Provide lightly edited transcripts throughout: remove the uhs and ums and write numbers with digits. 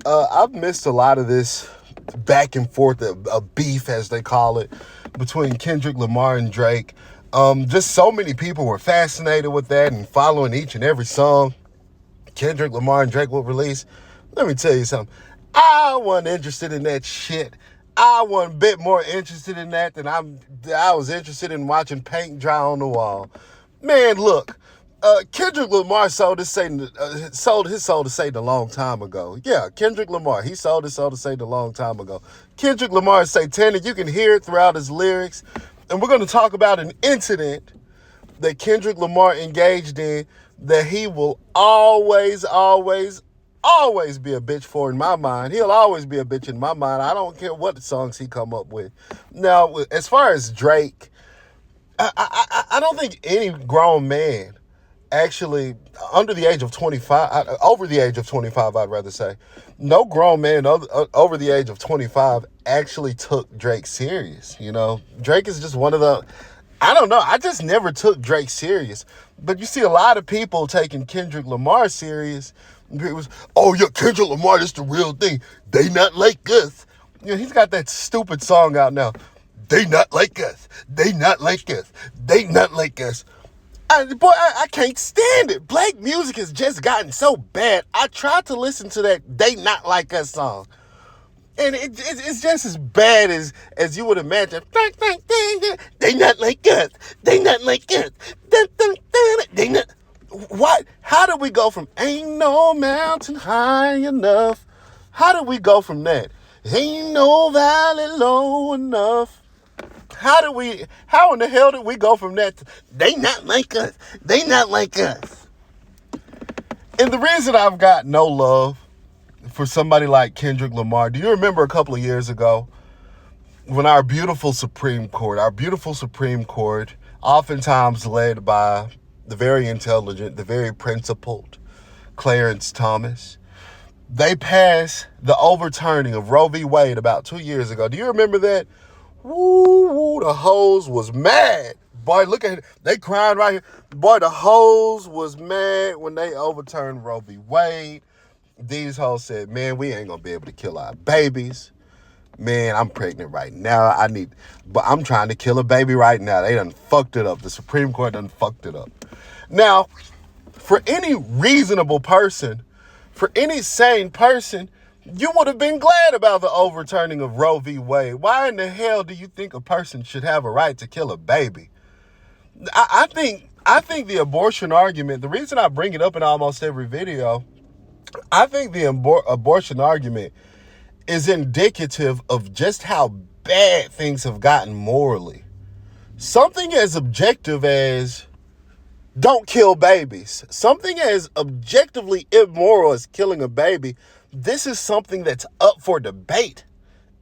I've missed a lot of this back and forth, a beef as they call it, between Kendrick Lamar and Drake. Just so many people were fascinated with that and following each and every song Kendrick Lamar and Drake will release. Let me tell you something. I wasn't interested in that shit. I wasn't a bit more interested in that than I was interested in watching paint dry on the wall. Man, look. Kendrick Lamar sold his soul to Satan a long time ago. Yeah, Kendrick Lamar, he sold his soul to Satan a long time ago. Kendrick Lamar is satanic. You can hear it throughout his lyrics. And we're going to talk about an incident that Kendrick Lamar engaged in that he will always, always, always be a bitch for in my mind. He'll always be a bitch in my mind. I don't care what songs he come up with. Now, as far as Drake, I don't think any grown man actually under the age of 25, over the age of 25, I'd rather say, no grown man over the age of 25 actually took Drake serious. You know, Drake is just one of the, I don't know, I just never took Drake serious. But you see a lot of people taking Kendrick Lamar serious. It was, oh yeah, Kendrick Lamar, that's the real thing. They not like us. You know, he's got that stupid song out now. They not like us. They not like us. They not like us. I can't stand it. Black music has just gotten so bad. I tried to listen to that They Not Like Us song. And it's just as bad as you would imagine. They not like us. They not like us. They not. What? How do we go from ain't no mountain high enough? How do we go from that? Ain't no valley low enough. How in the hell did we go from that to, they not like us, they not like us? And the reason I've got no love for somebody like Kendrick Lamar, do you remember a couple of years ago when our beautiful Supreme Court, oftentimes led by the very intelligent, the very principled Clarence Thomas, they passed the overturning of Roe v. Wade about 2 years ago. Do you remember that? Woo, the hoes was mad. Boy, look at it. They crying right here. Boy, the hoes was mad when they overturned Roe v. Wade. These hoes said, man, we ain't gonna be able to kill our babies. Man, I'm pregnant right now. But I'm trying to kill a baby right now. They done fucked it up. The Supreme Court done fucked it up. Now, for any reasonable person, for any sane person, you would have been glad about the overturning of Roe v. Wade. Why in the hell do you think a person should have a right to kill a baby? I think the abortion argument, the reason I bring it up in almost every video, I think the abortion argument is indicative of just how bad things have gotten morally. Something as objective as don't kill babies, something as objectively immoral as killing a baby, this is something that's up for debate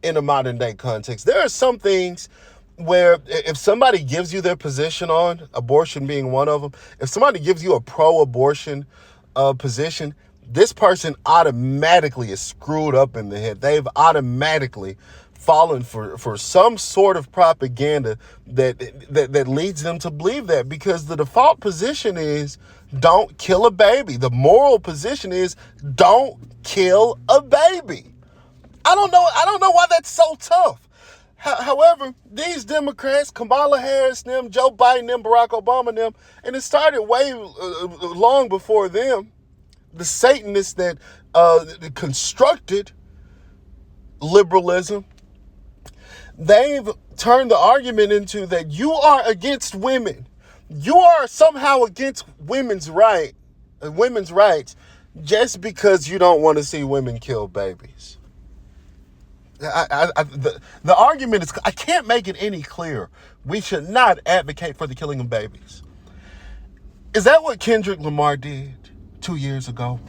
in a modern day context. There are some things where if somebody gives you their position on abortion being one of them, if somebody gives you a pro-abortion position, this person automatically is screwed up in the head. They've automatically fallen for some sort of propaganda that leads them to believe that, because the default position is don't kill a baby. The moral position is don't kill a baby. I don't know why that's so tough. However, these Democrats, Kamala Harris, them, Joe Biden, them, Barack Obama, them, and it started way long before them, the Satanists that constructed liberalism, they've turned the argument into that you are against women. You are somehow against women's rights just because you don't want to see women kill babies. The argument is, I can't make it any clearer. We should not advocate for the killing of babies. Is that what Kendrick Lamar did 2 years ago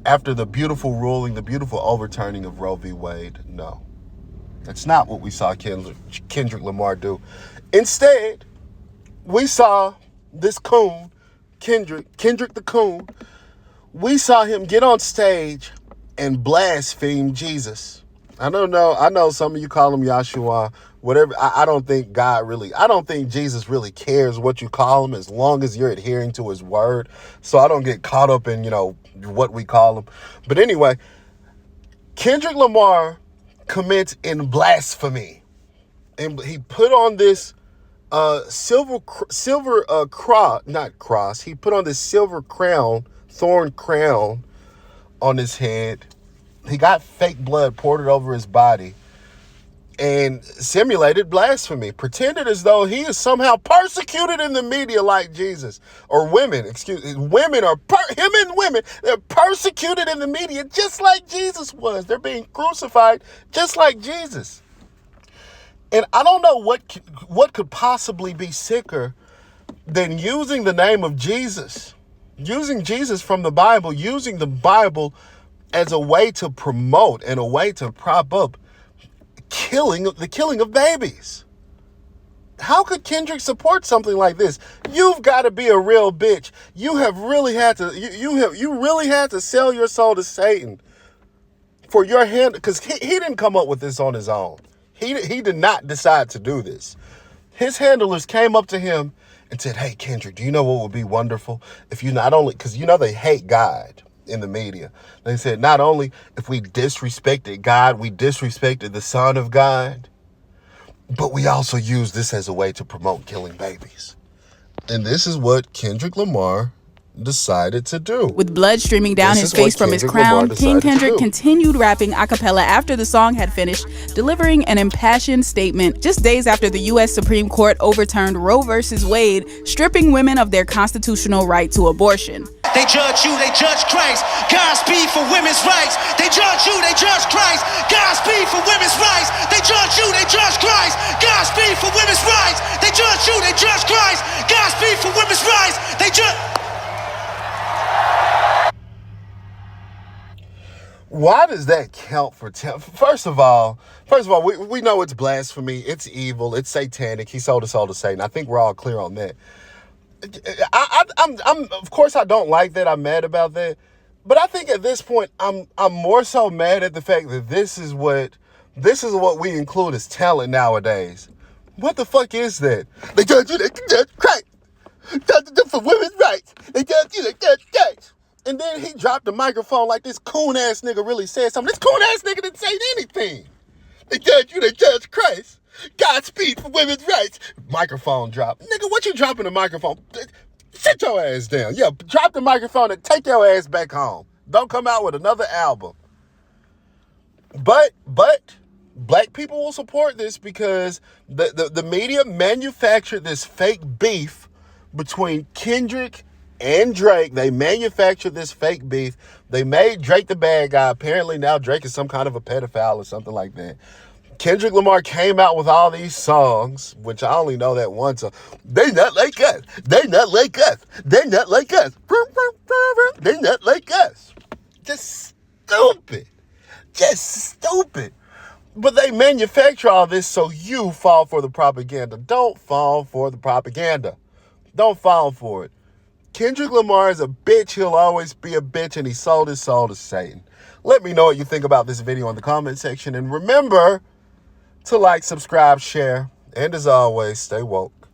after the beautiful ruling, the beautiful overturning of Roe v. Wade? No. That's not what we saw Kendrick Lamar do. Instead, we saw this coon, Kendrick the coon, we saw him get on stage and blaspheme Jesus. I know some of you call him Yahshua, whatever. I don't think Jesus really cares what you call him as long as you're adhering to his word. So I don't get caught up in, what we call him. But anyway, Kendrick Lamar commits in blasphemy. And he put on this silver cross, not cross. He put on this silver crown, thorn crown on his head. He got fake blood poured over his body and simulated blasphemy, pretended as though he is somehow persecuted in the media like Jesus, or women, women are, him and women, they're persecuted in the media just like Jesus was. They're being crucified just like Jesus. And I don't know what could possibly be sicker than using the name of Jesus, using Jesus from the Bible, using the Bible as a way to promote and a way to prop up the killing of babies. How could Kendrick support something like this? You've got to be a real bitch. You have really had to you really had to sell your soul to Satan for your hand, because he didn't come up with this on his own. He did not decide to do this. His handlers came up to him and said, "Hey, Kendrick, do you know what would be wonderful if you not only," because they hate God in the media. They said, not only if we disrespected God, we disrespected the Son of God, but we also use this as a way to promote killing babies. And this is what Kendrick Lamar decided to do. With blood streaming down his face from his crown, King Kendrick continued rapping a cappella after the song had finished, delivering an impassioned statement just days after the U.S. Supreme Court overturned Roe v. Wade, stripping women of their constitutional right to abortion. They judge you, they judge Christ. Godspeed for women's rights. They judge you, they judge Christ. Godspeed for women's rights. They judge you, they judge Christ. Godspeed for women's rights. They judge you, they judge Christ. Godspeed for women's rights. They judge. Why does that count for 10? First of all, we know it's blasphemy, it's evil, it's satanic. He sold his soul to Satan. I think we're all clear on that. I'm of course I don't like that. I'm mad about that. But I think at this point I'm more so mad at the fact that this is what we include as talent nowadays. What the fuck is that? They judge you, they judge Christ. Judge them for women's rights. They judge you, they judge Christ. And then he dropped the microphone like this coon-ass nigga really said something. This coon-ass nigga didn't say anything. They judge you, they judge Christ. Godspeed for women's rights. Microphone drop. Nigga, what you dropping the microphone? Sit your ass down. Yeah, drop the microphone and take your ass back home. Don't come out with another album. But black people will support this because the media manufactured this fake beef between Kendrick and Drake. They manufactured this fake beef. They made Drake the bad guy. Apparently now Drake is some kind of a pedophile or something like that. Kendrick Lamar came out with all these songs, which I only know that one song. They not like us. They not like us. They not like us. They not like us. Just stupid. Just stupid. But they manufacture all this so you fall for the propaganda. Don't fall for the propaganda. Don't fall for it. Kendrick Lamar is a bitch. He'll always be a bitch, and he sold his soul to Satan. Let me know what you think about this video in the comment section. And remember to like, subscribe, share, and as always, stay woke.